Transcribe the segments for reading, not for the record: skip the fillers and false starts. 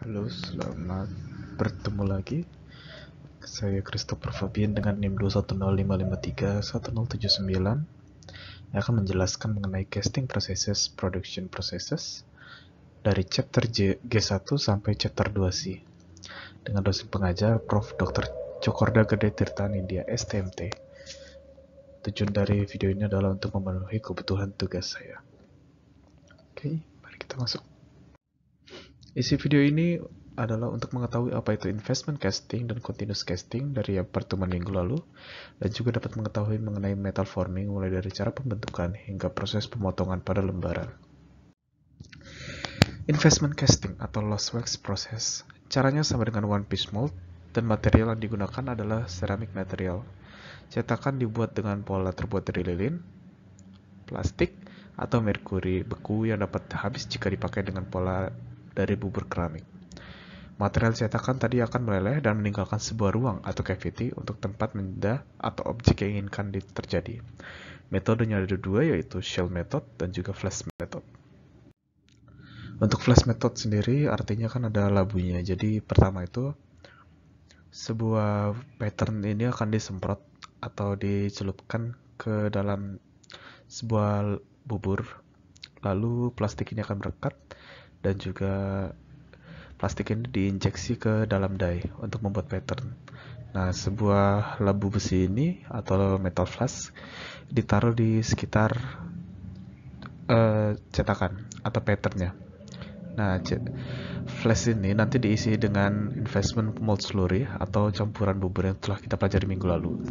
Halo, selamat bertemu lagi. Saya Christopher Fabian dengan NIM 21055310079 yang akan menjelaskan mengenai casting processes, production processes dari chapter G1 sampai chapter 2C dengan dosen pengajar Prof. Dr. Cokorda Gede Tirta Nindya STMT. Tujuan dari video ini adalah untuk memenuhi kebutuhan tugas saya. Oke, mari kita masuk. Isi video ini adalah untuk mengetahui apa itu investment casting dan continuous casting dari pertemuan minggu lalu, dan juga dapat mengetahui mengenai metal forming mulai dari cara pembentukan hingga proses pemotongan pada lembaran. Investment casting atau lost wax process. Caranya sama dengan one piece mold, dan material yang digunakan adalah ceramic material. Cetakan dibuat dengan pola terbuat dari lilin, plastik, atau merkuri beku yang dapat habis jika dipakai dengan pola dari bubur keramik. Material cetakan tadi akan meleleh dan meninggalkan sebuah ruang atau cavity untuk tempat benda atau objek yang inginkan terjadi. Metodenya ada dua, yaitu shell method dan juga flash method. Untuk flash method sendiri artinya kan ada labunya. Jadi pertama itu sebuah pattern ini akan disemprot atau dicelupkan ke dalam sebuah bubur. Lalu plastik ini akan merekat dan juga plastik ini diinjeksi ke dalam die untuk membuat pattern. Nah, sebuah labu besi ini atau metal flash ditaruh di sekitar cetakan atau patternnya. Nah, flash ini nanti diisi dengan investment mold slurry atau campuran bubur yang telah kita pelajari minggu lalu.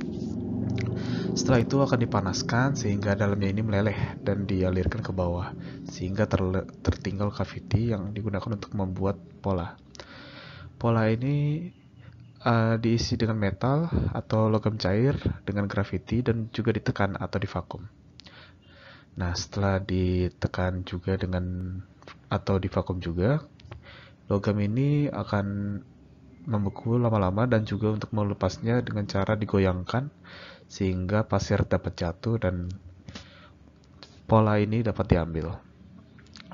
Setelah itu akan dipanaskan sehingga dalamnya ini meleleh dan dialirkan ke bawah sehingga tertinggal cavity yang digunakan untuk membuat pola. Pola ini diisi dengan metal atau logam cair dengan gravity dan juga ditekan atau divakum. Nah, setelah ditekan juga dengan atau divakum juga, logam ini akan membeku lama-lama dan juga untuk melepasnya dengan cara digoyangkan sehingga pasir dapat jatuh dan pola ini dapat diambil.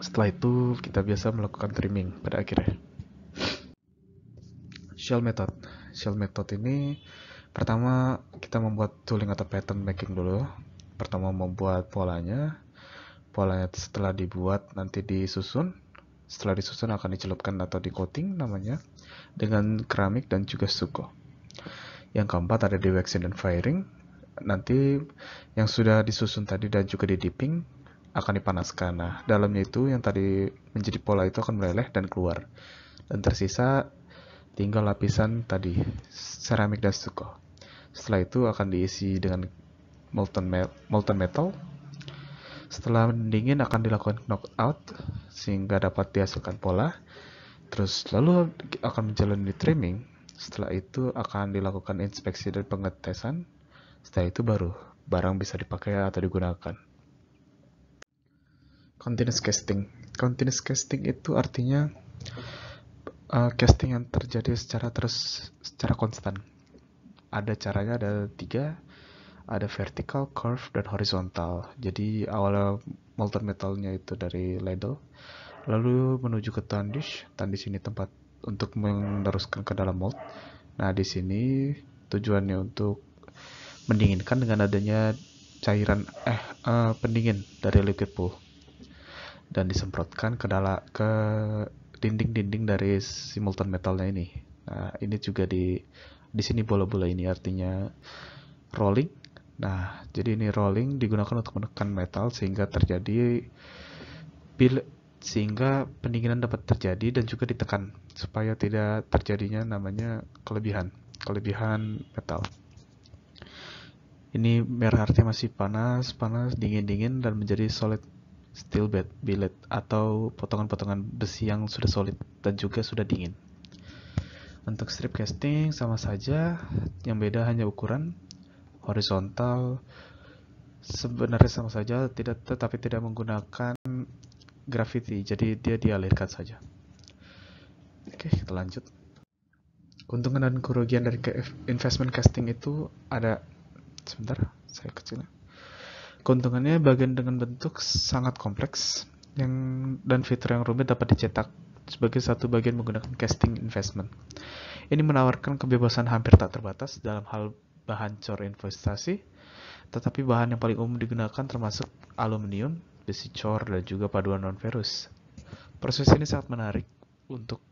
Setelah itu kita biasa melakukan trimming pada akhirnya. Shell method. Shell method ini pertama kita membuat tooling atau pattern making dulu. Pertama membuat polanya. Polanya setelah dibuat nanti disusun. Setelah disusun akan dicelupkan atau di coating namanya dengan keramik dan juga stucco. Yang keempat ada di waxing dan firing. Nanti yang sudah disusun tadi dan juga di dipping akan dipanaskan. Nah, dalamnya itu yang tadi menjadi pola itu akan meleleh dan keluar. Dan tersisa tinggal lapisan tadi, ceramik dan stucco. Setelah itu akan diisi dengan molten metal. Setelah mendingin akan dilakukan knockout sehingga dapat dihasilkan pola. Terus lalu akan menjalani trimming. Setelah itu akan dilakukan inspeksi dan pengetesan. Setelah itu baru barang bisa dipakai atau digunakan. Continuous casting. Continuous casting itu artinya casting yang terjadi secara konstan. Ada caranya, ada 3. Ada vertical, curve, dan horizontal. Jadi awalnya molten metalnya itu dari ladle, lalu menuju ke tundish. Tundish ini tempat untuk meneruskan ke dalam mold. Nah, di sini tujuannya untuk mendinginkan dengan adanya cairan pendingin dari liquid pool dan disemprotkan ke dinding-dinding dari si molten metalnya ini. Nah, ini juga di sini bola-bola ini artinya rolling. Nah, jadi ini rolling digunakan untuk menekan metal sehingga sehingga pendinginan dapat terjadi dan juga ditekan supaya tidak terjadinya namanya kelebihan metal. Ini merah artinya masih panas, dingin dan menjadi solid steel billet atau potongan-potongan besi yang sudah solid dan juga sudah dingin. Untuk strip casting sama saja, yang beda hanya ukuran. Horizontal sebenarnya sama saja, tetapi tidak menggunakan gravity, jadi dia dialirkan saja. Oke, kita lanjut. Keuntungan dan kerugian dari investment casting itu ada. Sebentar, saya kecil. Keuntungannya bagian dengan bentuk sangat kompleks dan fitur yang rumit dapat dicetak sebagai satu bagian menggunakan casting investment. Ini menawarkan kebebasan hampir tak terbatas dalam hal bahan cor investasi, tetapi bahan yang paling umum digunakan termasuk aluminium, besi cor, dan juga paduan non-ferrous. Proses ini sangat menarik untuk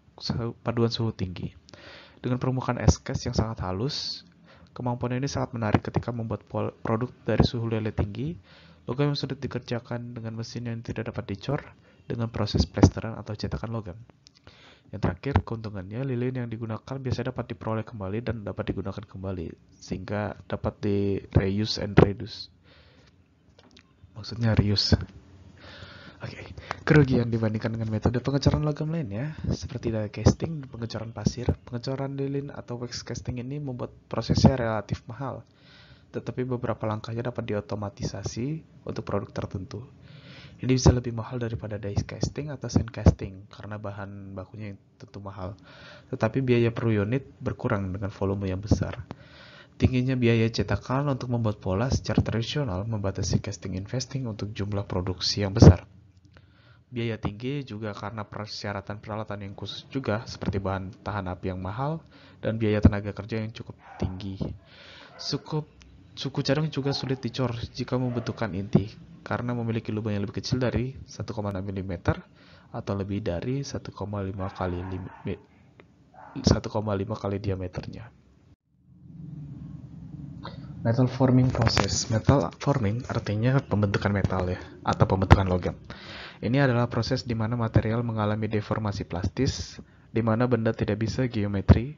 paduan suhu tinggi. Dengan permukaan es-cast yang sangat halus, kemampuan ini sangat menarik ketika membuat produk dari suhu lele tinggi. Logam yang sulit dikerjakan dengan mesin yang tidak dapat dicor dengan proses plesteran atau cetakan logam. Yang terakhir, keuntungannya lilin yang digunakan biasanya dapat diperoleh kembali dan dapat digunakan kembali, sehingga dapat di reuse and reduce. Maksudnya reuse. Oke, kerugian dibandingkan dengan metode pengecoran logam lainnya, seperti die casting, pengecoran pasir, pengecoran lilin atau wax casting ini membuat prosesnya relatif mahal. Tetapi beberapa langkahnya dapat diotomatisasi untuk produk tertentu. Ini bisa lebih mahal daripada die casting atau sand casting karena bahan bakunya yang tentu mahal. Tetapi biaya per unit berkurang dengan volume yang besar. Tingginya biaya cetakan untuk membuat pola secara tradisional membatasi casting investing untuk jumlah produksi yang besar. Biaya tinggi juga karena persyaratan peralatan yang khusus juga, seperti bahan tahan api yang mahal dan biaya tenaga kerja yang cukup tinggi. Suku cadang juga sulit dicor jika membutuhkan inti, karena memiliki lubang yang lebih kecil dari 1,6 mm atau lebih dari 1,5 kali diameternya. Metal forming process. Metal forming artinya pembentukan metal ya, atau pembentukan logam. Ini adalah proses di mana material mengalami deformasi plastis, di mana benda tidak bisa geometri,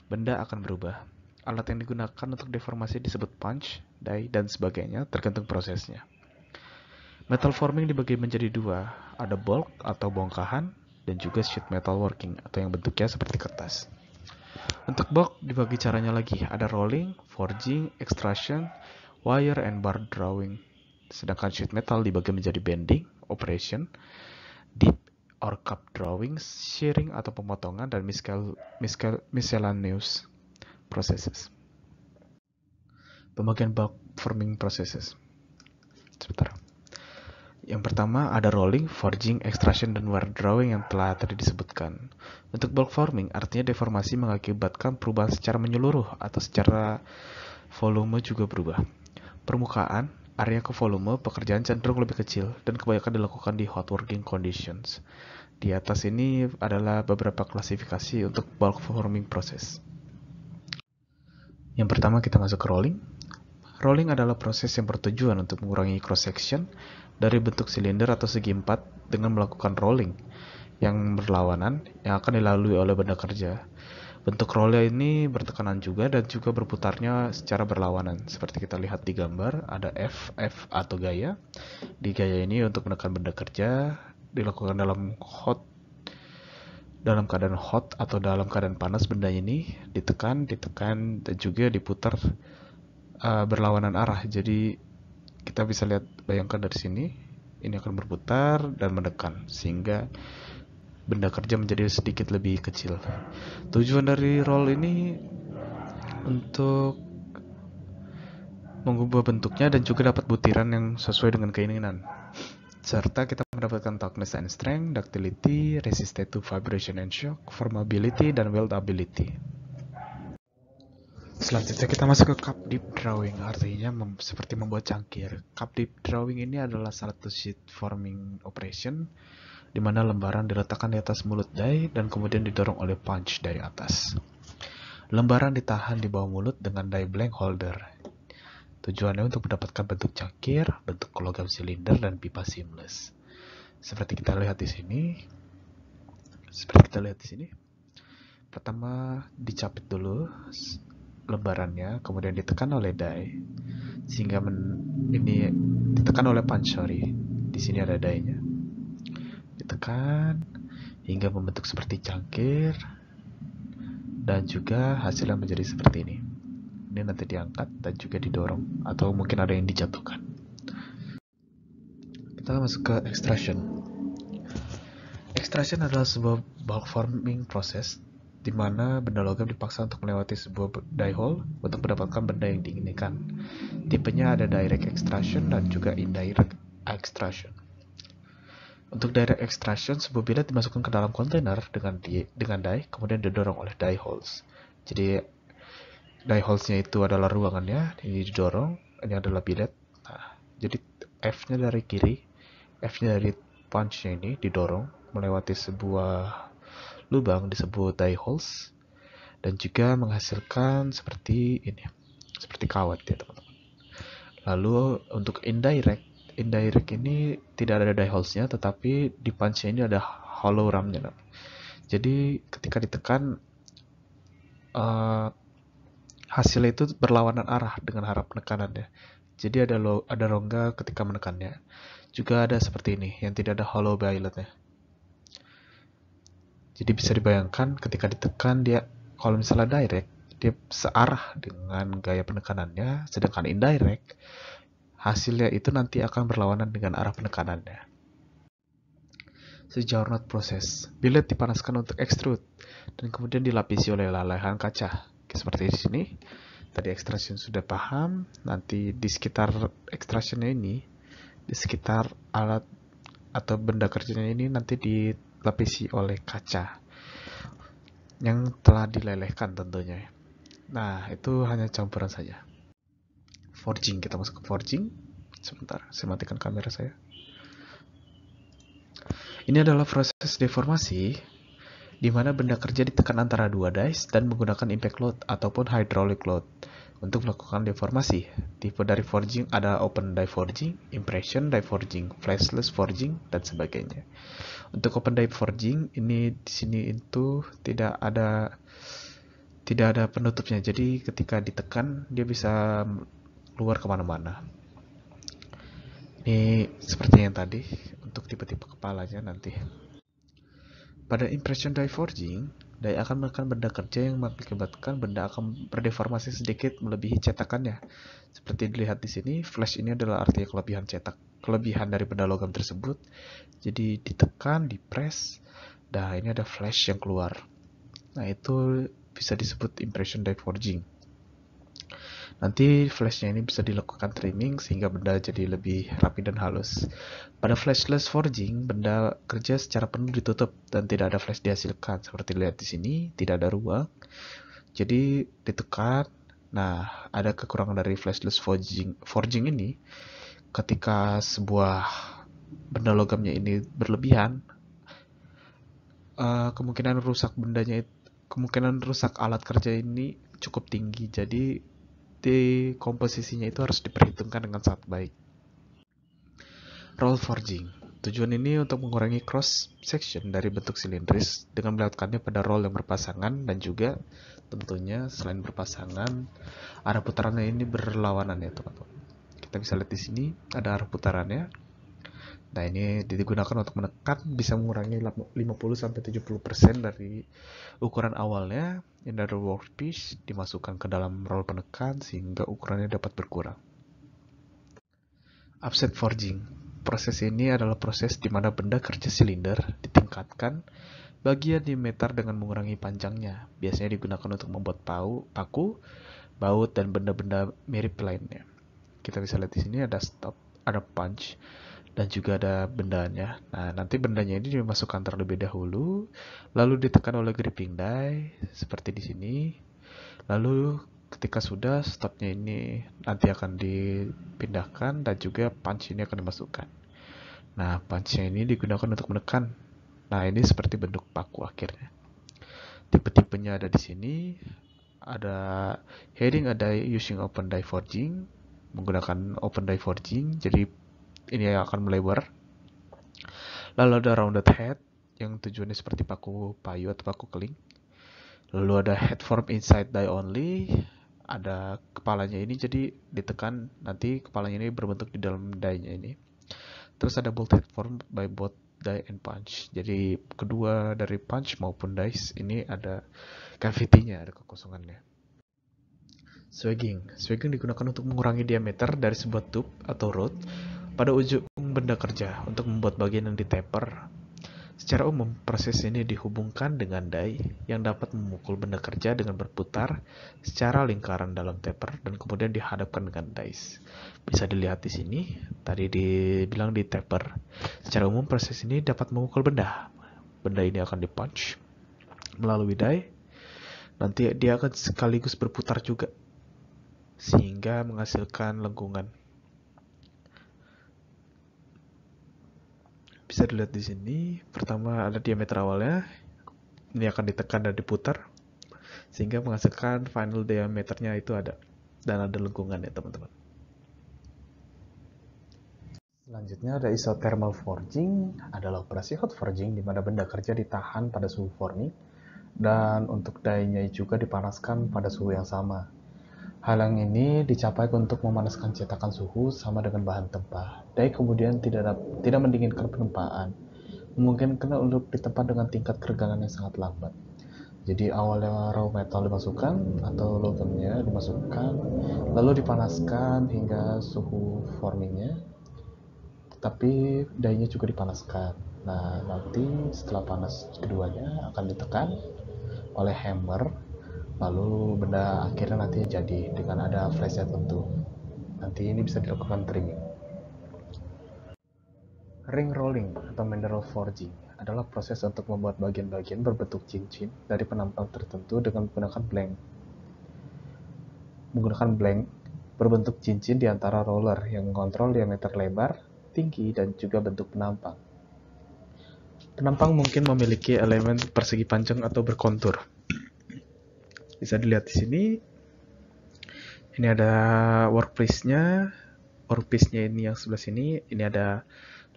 benda akan berubah. Alat yang digunakan untuk deformasi disebut punch, die, dan sebagainya, tergantung prosesnya. Metal forming dibagi menjadi dua, ada bulk atau bongkahan, dan juga sheet metal working atau yang bentuknya seperti kertas. Untuk bulk dibagi caranya lagi, ada rolling, forging, extrusion, wire and bar drawing. Sedangkan sheet metal dibagi menjadi bending, operation, dip or cup drawing, shearing atau pemotongan, dan miscellaneous processes. Pembagian bulk forming processes. Sebentar. Yang pertama ada rolling, forging, extrusion, dan wire drawing yang telah tadi disebutkan. Untuk bulk forming artinya deformasi mengakibatkan perubahan secara menyeluruh atau secara volume juga berubah. Permukaan, area ke volume, pekerjaan cenderung lebih kecil dan kebanyakan dilakukan di hot working conditions. Di atas ini adalah beberapa klasifikasi untuk bulk forming process. Yang pertama kita masuk ke rolling. Rolling adalah proses yang bertujuan untuk mengurangi cross-section dari bentuk silinder atau segi empat dengan melakukan rolling yang berlawanan yang akan dilalui oleh benda kerja. Bentuk roller ini bertekanan juga dan juga berputarnya secara berlawanan. Seperti kita lihat di gambar, ada F atau gaya. Di gaya ini untuk menekan benda kerja dilakukan dalam keadaan hot atau dalam keadaan panas. Benda ini ditekan dan juga diputar berlawanan arah. Jadi kita bisa lihat, bayangkan dari sini ini akan berputar dan menekan sehingga benda kerja menjadi sedikit lebih kecil. Tujuan dari roll ini untuk mengubah bentuknya dan juga dapat butiran yang sesuai dengan keinginan. Serta kita mendapatkan toughness and strength, ductility, resistance to vibration and shock, formability, dan weldability. Selanjutnya kita masuk ke cup deep drawing, artinya seperti membuat cangkir. Cup deep drawing ini adalah salah satu sheet forming operation di mana lembaran diletakkan di atas mulut die dan kemudian didorong oleh punch dari atas. Lembaran ditahan di bawah mulut dengan die blank holder. Tujuannya untuk mendapatkan bentuk cangkir, bentuk logam silinder, dan pipa seamless. Seperti kita lihat di sini. Pertama dicapit dulu lembarannya, kemudian ditekan oleh die sehingga ini ditekan oleh punch, Di sini ada die-nya. Ditekan hingga membentuk seperti cangkir dan juga hasilnya menjadi seperti ini. Ini nanti diangkat dan juga didorong atau mungkin ada yang dijatuhkan. Kita masuk ke extrusion. Extrusion adalah sebuah bulk forming process di mana benda logam dipaksa untuk melewati sebuah die hole untuk mendapatkan benda yang diinginkan. Tipenya ada direct extrusion dan juga indirect extrusion. Untuk direct extraction, sebuah billet dimasukkan ke dalam kontainer dengan die, kemudian didorong oleh die holes. Jadi die holes-nya itu adalah ruangannya, ini didorong, ini adalah billet. Nah, jadi F-nya dari kiri, F-nya dari punch-nya ini didorong melewati sebuah lubang disebut die holes dan juga menghasilkan seperti ini, seperti kawat ya teman-teman. Lalu untuk indirect ini tidak ada die holes-nya, tetapi di punch ini ada hollow ram-nya. Jadi ketika ditekan hasilnya itu berlawanan arah dengan arah penekanannya. Jadi ada rongga ketika menekannya. Juga ada seperti ini yang tidak ada hollow billet-nya. Jadi bisa dibayangkan ketika ditekan dia, kalau misalnya direct dia searah dengan gaya penekanannya, sedangkan indirect hasilnya itu nanti akan berlawanan dengan arah penekanannya. Sejauh not proses, billet dipanaskan untuk extrude dan kemudian dilapisi oleh lelehan kaca. Seperti di sini. Tadi extraction sudah paham, nanti di sekitar extractionnya ini, di sekitar alat atau benda kerjanya ini nanti dilapisi oleh kaca yang telah dilelehkan tentunya. Nah, itu hanya campuran saja. Forging, kita masuk ke forging. Sebentar, saya matikan kamera saya. Ini adalah proses deformasi di mana benda kerja ditekan antara dua dice dan menggunakan impact load ataupun hydraulic load untuk melakukan deformasi. Tipe dari forging ada open die forging, impression die forging, flashless forging, dan sebagainya. Untuk open die forging ini di sini itu tidak ada penutupnya, jadi ketika ditekan dia bisa keluar kemana-mana. Ini seperti yang tadi untuk tipe-tipe kepalanya nanti. Pada impression die forging, die akan menekan benda kerja yang mengakibatkan benda akan berdeformasi sedikit melebihi cetakannya. Seperti dilihat di sini, flash ini adalah artinya kelebihan dari benda logam tersebut. Jadi ditekan, dipres, dan ini ada flash yang keluar. Nah, itu bisa disebut impression die forging. Nanti flashnya ini bisa dilakukan trimming sehingga benda jadi lebih rapi dan halus. Pada flashless forging, benda kerja secara penuh ditutup dan tidak ada flash dihasilkan. Seperti lihat di sini, tidak ada ruang. Jadi ditekan. Nah, ada kekurangan dari flashless forging ini. Ketika sebuah benda logamnya ini berlebihan, kemungkinan rusak alat kerja ini cukup tinggi. Jadi komposisinya itu harus diperhitungkan dengan sangat baik. Roll forging. Tujuan ini untuk mengurangi cross section dari bentuk silindris dengan meletakkannya pada roll yang berpasangan dan juga tentunya selain berpasangan arah putarannya ini berlawanan ya teman-teman. Kita bisa lihat di sini ada arah putarannya. Nah, ini digunakan untuk menekan, bisa mengurangi 50-70% dari ukuran awalnya. In other workpiece dimasukkan ke dalam roll penekan sehingga ukurannya dapat berkurang. Offset forging. Proses ini adalah proses di mana benda kerja silinder ditingkatkan bagian diameter dengan mengurangi panjangnya. Biasanya digunakan untuk membuat paku, baut, dan benda-benda mirip lainnya. Kita bisa lihat di sini ada stop, ada punch, dan juga ada bendanya. Nah, nanti bendanya ini dimasukkan terlebih dahulu, lalu ditekan oleh gripping die seperti di sini. Lalu ketika sudah, stopnya ini nanti akan dipindahkan dan juga punch ini akan dimasukkan. Nah, punchnya ini digunakan untuk menekan. Nah, ini seperti bentuk paku akhirnya. Tipe-tipenya ada di sini. Ada heading, ada using open die forging, menggunakan open die forging, jadi ini akan melebar. Lalu ada rounded head yang tujuannya seperti paku payu atau paku keling. Lalu ada head form inside die only, ada kepalanya ini jadi ditekan nanti kepalanya ini berbentuk di dalam die-nya ini. Terus ada bolt head form by both die and punch. Jadi kedua dari punch maupun dice ini ada cavity-nya, ada kekosongannya. Swagging digunakan untuk mengurangi diameter dari sebuah tube atau rod pada ujung benda kerja untuk membuat bagian yang ditaper. Secara umum, proses ini dihubungkan dengan die yang dapat memukul benda kerja dengan berputar secara lingkaran dalam taper dan kemudian dihadapkan dengan dice. Bisa dilihat di sini, tadi dibilang di taper. Secara umum, proses ini dapat memukul benda. Benda ini akan dipunch melalui die, nanti dia akan sekaligus berputar juga, sehingga menghasilkan lengkungan. Bisa dilihat di sini, pertama ada diameter awalnya, ini akan ditekan dan diputar, sehingga menghasilkan final diameternya itu ada, dan ada lengkungan ya teman-teman. Selanjutnya ada isothermal forging, adalah operasi hot forging di mana benda kerja ditahan pada suhu forming, dan untuk die-nya juga dipanaskan pada suhu yang sama. Hal yang ini dicapai untuk memanaskan cetakan suhu sama dengan bahan tempah. Die kemudian tidak mendinginkan penempaan, memungkinkan untuk ditempa dengan tingkat keregangan yang sangat lambat. Jadi awalnya raw metal dimasukkan atau logamnya dimasukkan, lalu dipanaskan hingga suhu formingnya, tetapi die-nya juga dipanaskan. Nah, nanti setelah panas keduanya akan ditekan oleh hammer, lalu benda akhirnya nanti jadi dengan ada flashnya tentu. Nanti ini bisa dilakukan trimming. Ring rolling atau mineral forging adalah proses untuk membuat bagian-bagian berbentuk cincin dari penampang tertentu dengan menggunakan blank berbentuk cincin di antara roller yang mengontrol diameter lebar, tinggi, dan juga bentuk penampang. Penampang mungkin memiliki elemen persegi panjang atau berkontur. Bisa dilihat di sini. Ini ada workpiece-nya. Workpiece-nya ini yang sebelah sini. Ini ada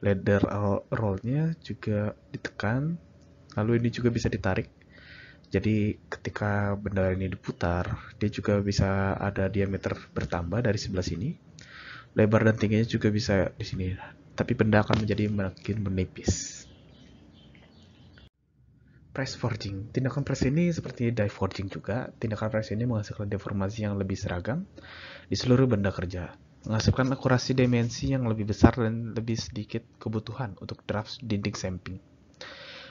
ladder roll-nya juga ditekan. Lalu ini juga bisa ditarik. Jadi ketika benda ini diputar, dia juga bisa ada diameter bertambah dari sebelah sini. Lebar dan tingginya juga bisa di sini. Tapi benda akan menjadi makin menipis. Press forging. Tindakan press ini seperti die forging juga. Tindakan press ini menghasilkan deformasi yang lebih seragam di seluruh benda kerja, menghasilkan akurasi dimensi yang lebih besar dan lebih sedikit kebutuhan untuk draft dinding samping.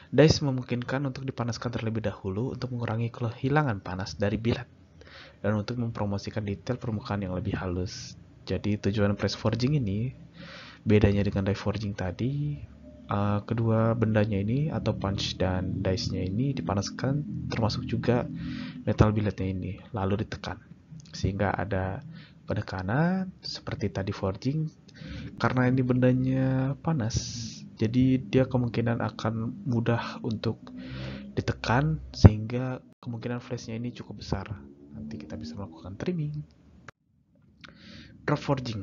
Dice memungkinkan untuk dipanaskan terlebih dahulu untuk mengurangi kehilangan panas dari bilet dan untuk mempromosikan detail permukaan yang lebih halus. Jadi tujuan press forging ini bedanya dengan die forging tadi, kedua bendanya ini atau punch dan dice-nya ini dipanaskan, termasuk juga metal billetnya ini, lalu ditekan sehingga ada penekanan seperti tadi forging. Karena ini bendanya panas, jadi dia kemungkinan akan mudah untuk ditekan sehingga kemungkinan flashnya ini cukup besar. Nanti kita bisa melakukan trimming. Drop forging.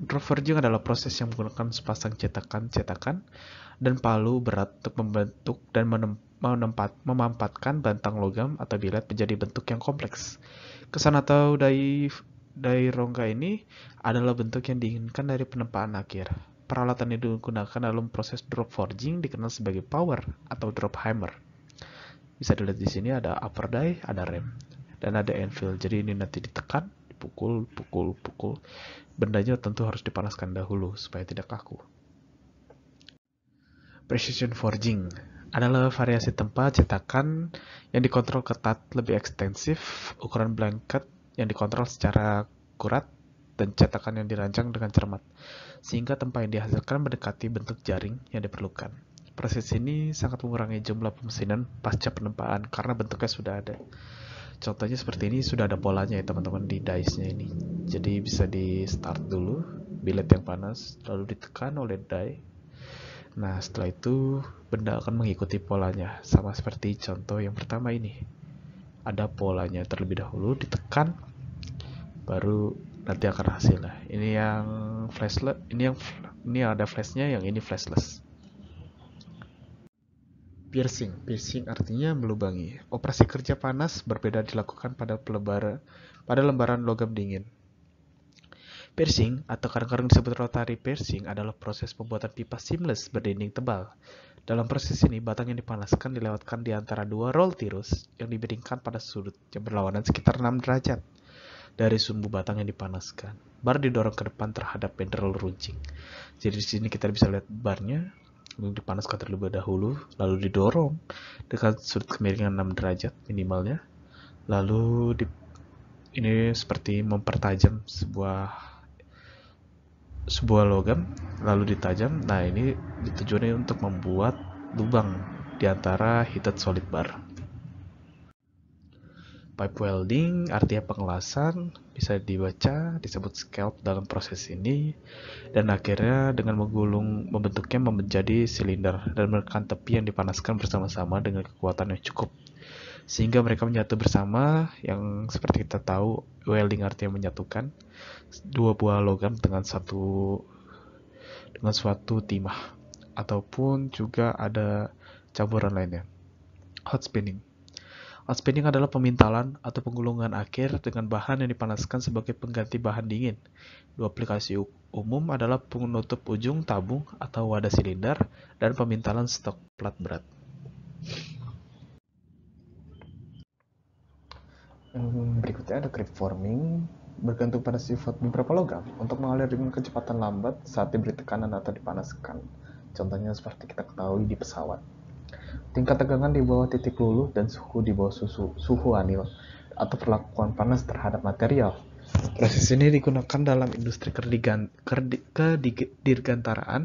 Drop forging adalah proses yang menggunakan sepasang cetakan dan palu berat untuk membentuk dan memampatkan bantang logam atau billet menjadi bentuk yang kompleks. Kesan atau die rongga ini adalah bentuk yang diinginkan dari penempaan akhir. Peralatan yang digunakan dalam proses drop forging dikenal sebagai power atau drop hammer. Bisa dilihat di sini ada upper die, ada rem, dan ada anvil. Jadi ini nanti ditekan, dipukul. Bendanya tentu harus dipanaskan dahulu supaya tidak kaku. Precision forging adalah variasi tempat cetakan yang dikontrol ketat, lebih ekstensif, ukuran blanket yang dikontrol secara akurat, dan cetakan yang dirancang dengan cermat, sehingga tempat yang dihasilkan mendekati bentuk jaring yang diperlukan. Proses ini sangat mengurangi jumlah pemesinan pasca penempaan karena bentuknya sudah ada. Contohnya seperti ini, sudah ada polanya ya teman-teman di dice-nya ini. Jadi bisa di start dulu, billet yang panas, lalu ditekan oleh die. Nah setelah itu benda akan mengikuti polanya, sama seperti contoh yang pertama ini. Ada polanya terlebih dahulu, ditekan, baru nanti akan hasilnya. Ini yang flashless, ini ada flashnya, yang ini flashless. Piercing artinya melubangi. Operasi kerja panas berbeda dilakukan pada lembaran logam dingin. Piercing, atau kadang-kadang disebut rotary piercing, adalah proses pembuatan pipa seamless berdinding tebal. Dalam proses ini, batang yang dipanaskan dilewatkan di antara dua roll tirus yang dibandingkan pada sudut yang berlawanan sekitar 6 derajat dari sumbu batang yang dipanaskan. Bar didorong ke depan terhadap pedal runcing. Jadi di sini kita bisa lihat barnya. dipanaskan terlebih dahulu, lalu didorong dengan sudut kemiringan 6 derajat minimalnya. Lalu ini seperti mempertajam sebuah logam, lalu ditajam. Nah, ini ditujuannya untuk membuat lubang di antara heated solid bar. Pipe welding artinya pengelasan, bisa dibaca disebut scalp dalam proses ini, dan akhirnya dengan menggulung membentuknya menjadi silinder dan menekan tepi yang dipanaskan bersama-sama dengan kekuatan yang cukup sehingga mereka menyatu bersama. Yang seperti kita tahu, welding artinya menyatukan dua buah logam dengan suatu timah, ataupun juga ada campuran lainnya. Hot spinning adalah pemintalan atau penggulungan akhir dengan bahan yang dipanaskan sebagai pengganti bahan dingin. Dua aplikasi umum adalah penutup ujung tabung atau wadah silinder dan pemintalan stok plat berat. Berikutnya ada creep forming, bergantung pada sifat beberapa logam untuk mengalir dengan kecepatan lambat saat diberi tekanan atau dipanaskan. Contohnya seperti kita ketahui di pesawat. Tingkat tegangan di bawah titik luluh dan suhu di bawah suhu anil atau perlakuan panas terhadap material. Proses ini digunakan dalam industri kedirgantaraan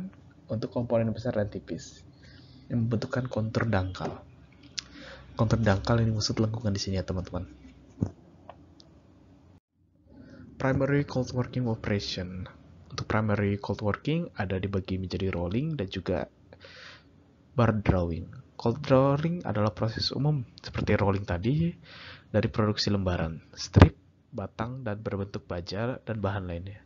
untuk komponen besar dan tipis yang membentukkan kontur dangkal. Kontur dangkal ini maksud lengkungan di sini ya teman-teman. Primary cold working operation. Untuk primary cold working ada dibagi menjadi rolling dan juga bar drawing. Cold drawing adalah proses umum seperti rolling tadi dari produksi lembaran, strip, batang, dan berbentuk baja dan bahan lainnya.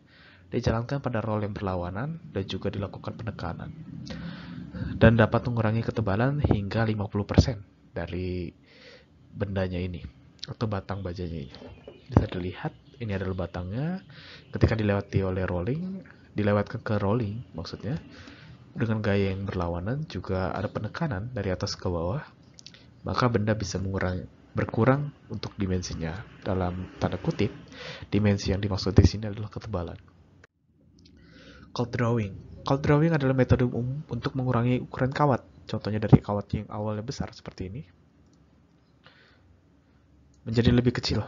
Dijalankan pada roll yang berlawanan dan juga dilakukan penekanan. Dan dapat mengurangi ketebalan hingga 50% dari bendanya ini atau batang bajanya ini. Bisa dilihat ini adalah batangnya. Ketika dilewatkan ke rolling maksudnya, dengan gaya yang berlawanan juga ada penekanan dari atas ke bawah, maka benda bisa berkurang untuk dimensinya. Dalam tanda kutip, dimensi yang dimaksud di sini adalah ketebalan. Cold drawing adalah metode umum untuk mengurangi ukuran kawat. Contohnya dari kawat yang awalnya besar seperti ini menjadi lebih kecil.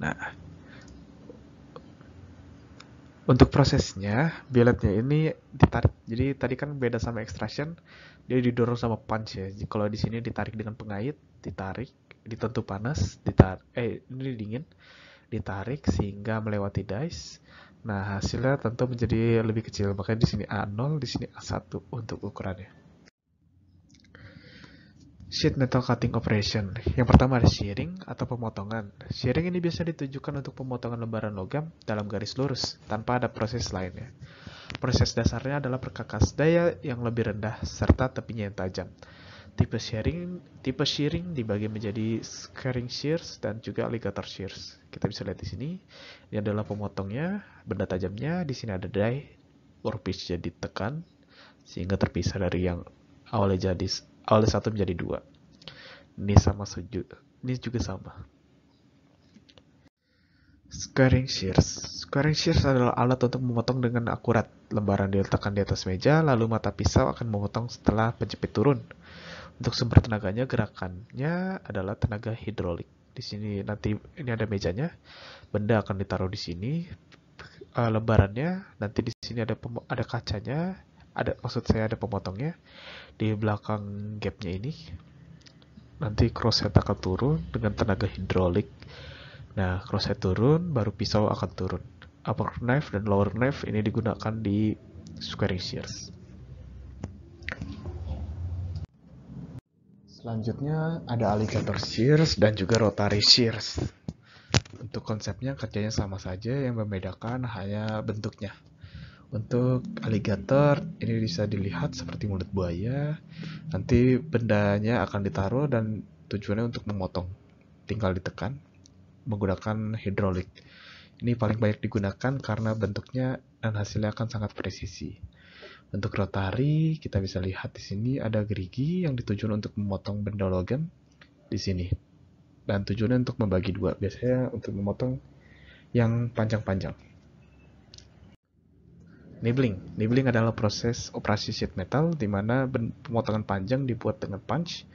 Nah, untuk prosesnya, billetnya ini ditarik. Jadi tadi kan beda sama extraction, dia didorong sama punch ya. Jadi, kalau di sini ditarik dengan pengait, ditarik, ditentu panas, ini dingin, ditarik sehingga melewati dice. Nah, hasilnya tentu menjadi lebih kecil. Makanya di sini A0, di sini A1 untuk ukurannya. Sheet metal cutting operation. Yang pertama ada shearing atau pemotongan. Shearing ini biasa ditujukan untuk pemotongan lembaran logam dalam garis lurus tanpa ada proses lainnya. Proses dasarnya adalah perkakas daya yang lebih rendah serta tepinya yang tajam. Tipe shearing dibagi menjadi scaring shears dan juga alligator shears. Kita bisa lihat di sini. Ini adalah pemotongnya, benda tajamnya. Di sini ada die, workpiece jadi tekan sehingga terpisah dari yang awalnya satu menjadi dua. Ini juga sama. Squaring shears adalah alat untuk memotong dengan akurat. Lembaran diletakkan di atas meja, lalu mata pisau akan memotong setelah penjepit turun. Untuk sumber tenaganya, gerakannya adalah tenaga hidrolik. Di sini nanti ini ada mejanya, benda akan ditaruh di sini, lembarannya nanti di sini ada kacanya, ada pemotongnya di belakang gapnya ini. Nanti crosshead akan turun dengan tenaga hidrolik. Nah, crosshead turun, baru pisau akan turun. Upper knife dan lower knife ini digunakan di squaring shears. Selanjutnya ada alligator shears dan juga rotary shears. Untuk konsepnya kerjanya sama saja, yang membedakan hanya bentuknya. Untuk alligator ini bisa dilihat seperti mulut buaya. Nanti bendanya akan ditaruh dan tujuannya untuk memotong. Tinggal ditekan menggunakan hidrolik. Ini paling banyak digunakan karena bentuknya dan hasilnya akan sangat presisi. Untuk rotary kita bisa lihat di sini ada gerigi yang ditujukan untuk memotong benda logam di sini. Dan tujuannya untuk membagi dua, biasanya untuk memotong yang panjang-panjang. Nibbling. Nibbling adalah proses operasi sheet metal di mana pemotongan panjang dibuat dengan punch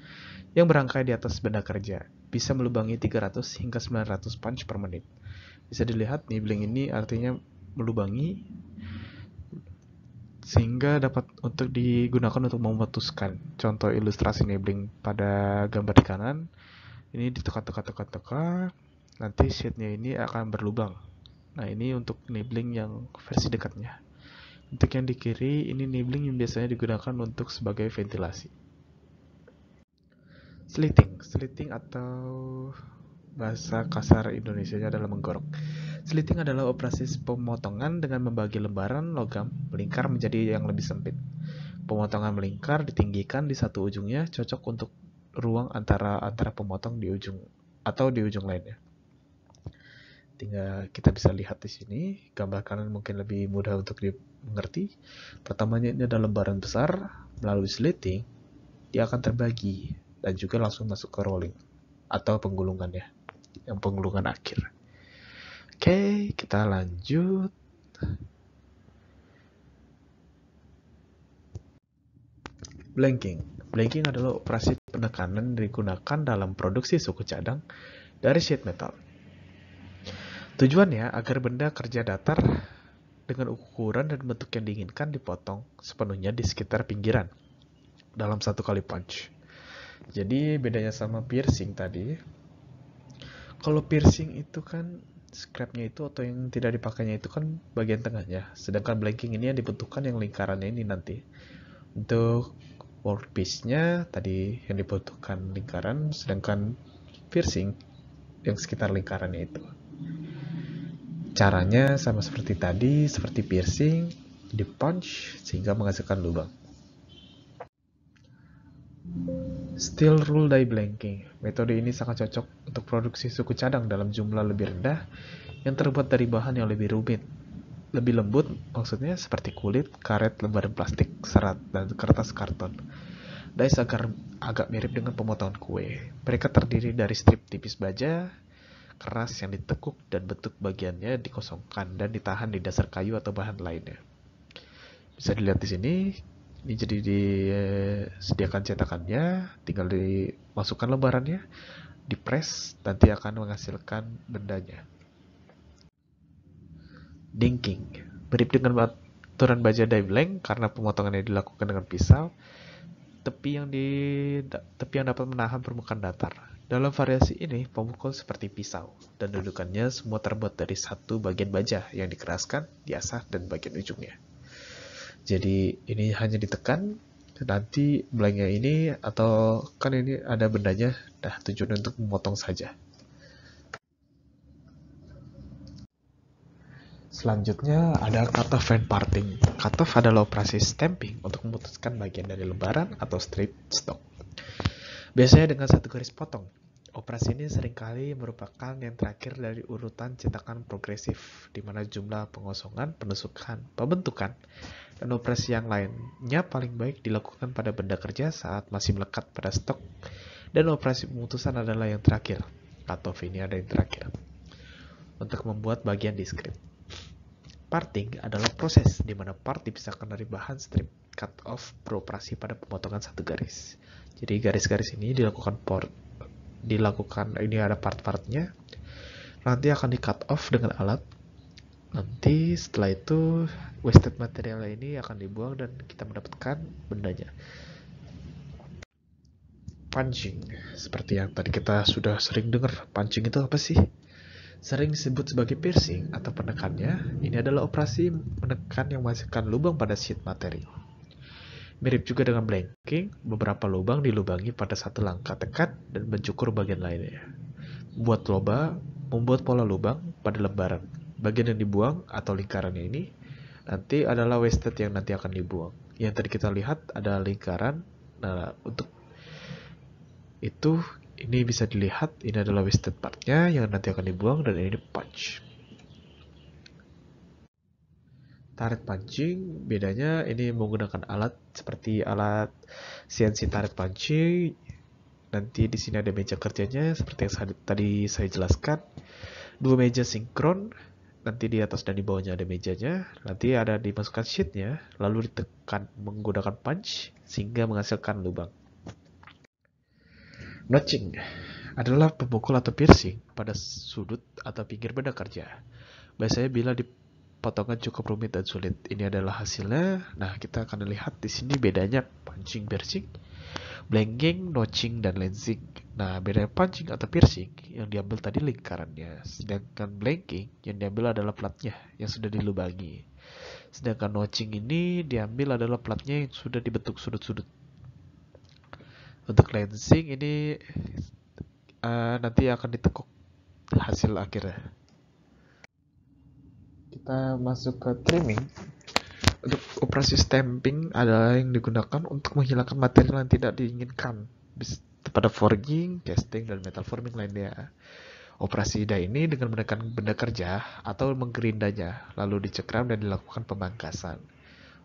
yang berangkai di atas benda kerja. Bisa melubangi 300 hingga 900 punch per menit. Bisa dilihat nibbling ini artinya melubangi sehingga dapat untuk digunakan untuk memutuskan. Contoh ilustrasi nibbling pada gambar di kanan, ini ditekan-tekan, nanti sheetnya ini akan berlubang. Nah, ini untuk nibbling yang versi dekatnya. Untuk yang di kiri, ini nibbling yang biasanya digunakan untuk sebagai ventilasi. Slitting. Slitting atau bahasa kasar Indonesianya adalah menggorok. Slitting adalah operasi pemotongan dengan membagi lembaran logam melingkar menjadi yang lebih sempit. Pemotongan melingkar ditinggikan di satu ujungnya, cocok untuk ruang antara pemotong di ujung atau di ujung lainnya. Tinggal kita bisa lihat di sini, gambar kanan mungkin lebih mudah untuk dimengerti. Pertamanya ini ada lembaran besar, melalui slitting, dia akan terbagi dan juga langsung masuk ke rolling atau penggulungannya, yang penggulungan akhir. Oke, kita lanjut. Blanking. Blanking adalah operasi penekanan yang digunakan dalam produksi suku cadang dari sheet metal. Tujuannya agar benda kerja datar dengan ukuran dan bentuk yang diinginkan dipotong sepenuhnya di sekitar pinggiran dalam satu kali punch. Jadi bedanya sama piercing tadi, kalau piercing itu kan scrapnya itu atau yang tidak dipakainya itu kan bagian tengahnya, sedangkan blanking ini yang dibentukkan yang lingkarannya ini nanti. Untuk workpiece-nya tadi yang dibutuhkan lingkaran, sedangkan piercing yang sekitar lingkarannya itu. Caranya sama seperti tadi, seperti piercing, di punch sehingga menghasilkan lubang. Steel rule die blanking. Metode ini sangat cocok untuk produksi suku cadang dalam jumlah lebih rendah yang terbuat dari bahan yang lebih rumit. Lebih lembut, maksudnya seperti kulit, karet, lembaran plastik, serat, dan kertas karton. Dies agak mirip dengan pemotongan kue. Mereka terdiri dari strip tipis baja, keras yang ditekuk dan bentuk bagiannya dikosongkan dan ditahan di dasar kayu atau bahan lainnya. Bisa dilihat di sini, ini jadi disediakan cetakannya, tinggal dimasukkan lembarannya, dipres, nanti akan menghasilkan bendanya. Dinking, mirip dengan aturan baja die blank karena pemotongannya dilakukan dengan pisau, tepi yang dapat menahan permukaan datar. Dalam variasi ini, pemukul seperti pisau, dan dudukannya semua terbuat dari satu bagian baja yang dikeraskan, diasah, dan bagian ujungnya. Jadi ini hanya ditekan, nanti blanknya ini, atau kan ini ada bendanya, tujuan untuk memotong saja. Selanjutnya ada cut-off and parting. Cut-off adalah operasi stamping untuk memutuskan bagian dari lembaran atau strip stock. Biasanya dengan satu garis potong. Operasi ini seringkali merupakan yang terakhir dari urutan cetakan progresif, di mana jumlah pengosongan, penusukan, pembentukan, dan operasi yang lainnya paling baik dilakukan pada benda kerja saat masih melekat pada stok, dan operasi pemutusan adalah yang terakhir. Cut-off ini ada yang terakhir untuk membuat bagian diskrit. Parting adalah proses di mana part dipisahkan dari bahan strip. Cut-off beroperasi pada pemotongan satu garis. Jadi garis-garis ini dilakukan ini ada part-partnya. Nanti akan di cut off dengan alat. Nanti setelah itu wasted material ini akan dibuang dan kita mendapatkan bendanya. Punching, seperti yang tadi kita sudah sering dengar. Punching itu apa sih? Sering disebut sebagai piercing atau penekannya. Ini adalah operasi menekan yang menghasilkan lubang pada sheet material. Mirip juga dengan blanking, beberapa lubang dilubangi pada satu langkah tekan dan mencukur bagian lainnya. Membuat pola lubang pada lembaran. Bagian yang dibuang atau lingkarannya ini nanti adalah wasted yang nanti akan dibuang. Yang tadi kita lihat ada lingkaran. Nah, untuk itu ini bisa dilihat ini adalah wasted partnya yang nanti akan dibuang dan ini punch. Tarik pancing, bedanya ini menggunakan alat seperti alat CNC tarik pancing. Nanti di sini ada meja kerjanya seperti yang tadi saya jelaskan. Dua meja sinkron. nanti di atas dan di bawahnya ada mejanya, nanti ada dimasukkan sheetnya, lalu ditekan menggunakan punch sehingga menghasilkan lubang. Notching adalah pemukul atau piercing pada sudut atau pinggir benda kerja. Biasanya bila dipotongkan cukup rumit dan sulit. Ini adalah hasilnya. Nah, kita akan lihat di sini bedanya punching, piercing, blanking, notching, dan lensing. Nah, bedanya punching atau piercing yang diambil tadi lingkarannya, sedangkan blanking yang diambil adalah platnya yang sudah dilubangi. Sedangkan notching ini diambil adalah platnya yang sudah dibentuk sudut-sudut. Untuk lensing ini nanti akan ditekuk hasil akhirnya. Kita masuk ke trimming. Untuk operasi stamping adalah yang digunakan untuk menghilangkan material yang tidak diinginkan pada forging, casting, dan metal forming lainnya. Operasi die ini dengan menekan benda kerja atau menggerindanya, lalu dicekram dan dilakukan pemangkasan.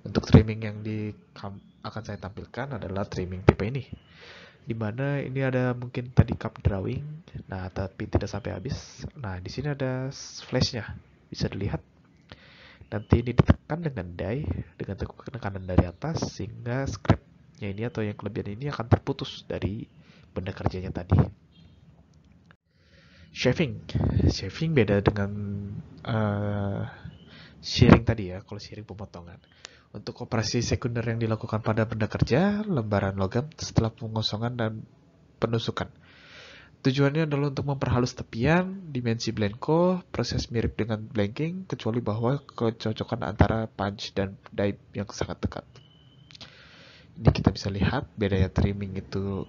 Untuk trimming yang akan saya tampilkan adalah trimming tipe ini, dimana ini ada mungkin tadi cup drawing, nah tapi tidak sampai habis. Nah di sini ada flashnya, bisa dilihat. Nanti ini ditekan dengan die dengan tekanan dari atas sehingga scrapnya ini atau yang kelebihan ini akan terputus dari benda kerjanya tadi. Shaving beda dengan shearing tadi ya. Kalau shearing pemotongan, untuk operasi sekunder yang dilakukan pada benda kerja, lembaran logam setelah pengosongan dan penusukan. Tujuannya adalah untuk memperhalus tepian, dimensi blanco, proses mirip dengan blanking, kecuali bahwa kecocokan antara punch dan die yang sangat dekat. Ini kita bisa lihat bedanya trimming itu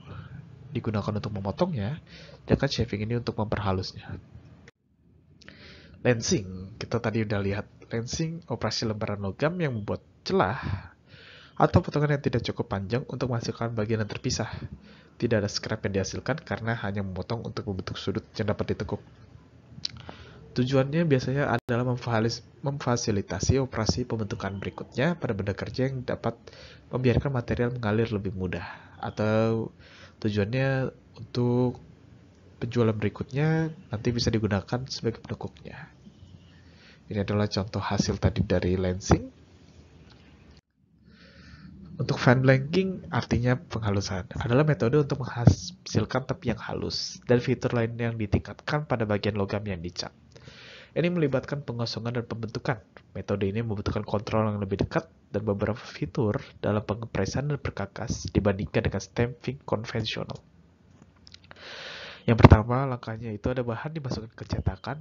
digunakan untuk memotongnya, sedangkan shaving ini untuk memperhalusnya. Lensing, kita tadi udah lihat. Lensing, operasi lembaran logam yang membuat celah atau potongan yang tidak cukup panjang untuk menghasilkan bagian yang terpisah. Tidak ada scrap yang dihasilkan karena hanya memotong untuk membentuk sudut yang dapat ditekuk. Tujuannya biasanya adalah memfasilitasi operasi pembentukan berikutnya pada benda kerja yang dapat membiarkan material mengalir lebih mudah, atau tujuannya untuk penjualan berikutnya nanti bisa digunakan sebagai penekuknya. Ini adalah contoh hasil tadi dari lensing. Untuk fan blanking artinya penghalusan, adalah metode untuk menghasilkan tepi yang halus dan fitur lain yang ditingkatkan pada bagian logam yang dicat. Ini melibatkan pengosongan dan pembentukan. Metode ini membutuhkan kontrol yang lebih dekat dan beberapa fitur dalam pengepresan dan perkakas dibandingkan dengan stamping konvensional. Yang pertama, langkahnya itu ada bahan dimasukkan ke cetakan,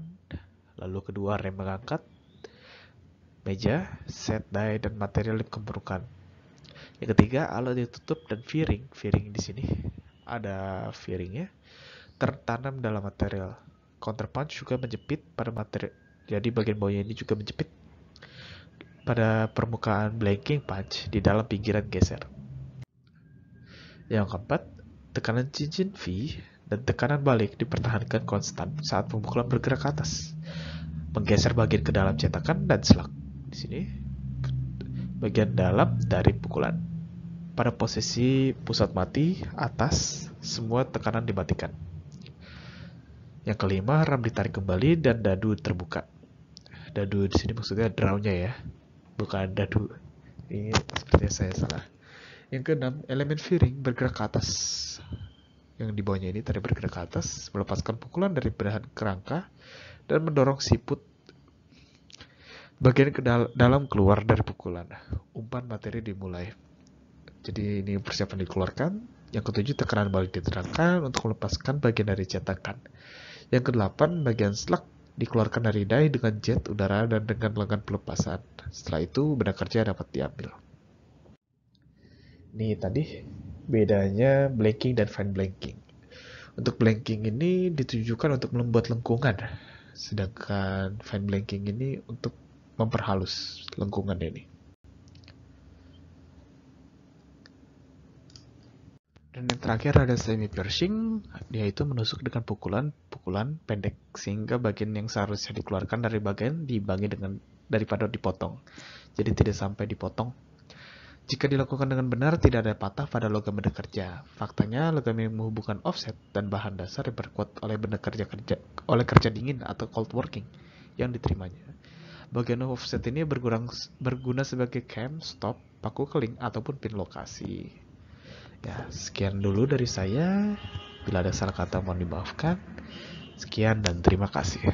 lalu kedua rem mengangkat, meja, set die, dan material dikempurkan. Yang ketiga, alat ditutup dan fairing. Fairing di sini ada fairingnya, tertanam dalam material. Counterpunch juga menjepit pada material, jadi bagian bawahnya ini juga menjepit pada permukaan blanking punch di dalam pinggiran geser. Yang keempat, tekanan cincin V dan tekanan balik dipertahankan konstan saat pemukulan bergerak ke atas, menggeser bagian ke dalam cetakan dan selak. Di sini bagian dalam dari pukulan. Pada posisi pusat mati atas, semua tekanan dimatikan. Yang kelima, ram ditarik kembali dan dadu terbuka. Dadu di sini maksudnya draw-nya ya, bukan dadu. Ini sepertinya saya salah. Yang keenam, elemen fairing bergerak ke atas. Yang di bawahnya ini tadi bergerak ke atas, melepaskan pukulan dari belahan kerangka dan mendorong siput bagian ke dalam keluar dari pukulan. Umpan materi dimulai. Jadi ini persiapan dikeluarkan. Yang ketujuh, tekanan balik diterangkan untuk melepaskan bagian dari cetakan. Yang kedelapan, bagian slug dikeluarkan dari die dengan jet udara dan dengan lengan pelepasan. Setelah itu, benda kerja dapat diambil. Ini tadi bedanya blanking dan fine blanking. Untuk blanking ini ditujukan untuk membuat lengkungan, sedangkan fine blanking ini untuk memperhalus lengkungan ini. Dan yang terakhir ada semi piercing, yaitu menusuk dengan pukulan pendek sehingga bagian yang seharusnya dikeluarkan dari bagian diimbangi daripada dipotong. Jadi tidak sampai dipotong. Jika dilakukan dengan benar, tidak ada patah pada logam benda kerja. Faktanya, logam yang menghubungkan offset dan bahan dasar diperkuat oleh kerja dingin atau cold working yang diterimanya. Bagian offset ini berguna sebagai cam, stop, paku keling, ataupun pin lokasi. Ya, sekian dulu dari saya. Bila ada salah kata mohon dimaafkan. Sekian dan terima kasih.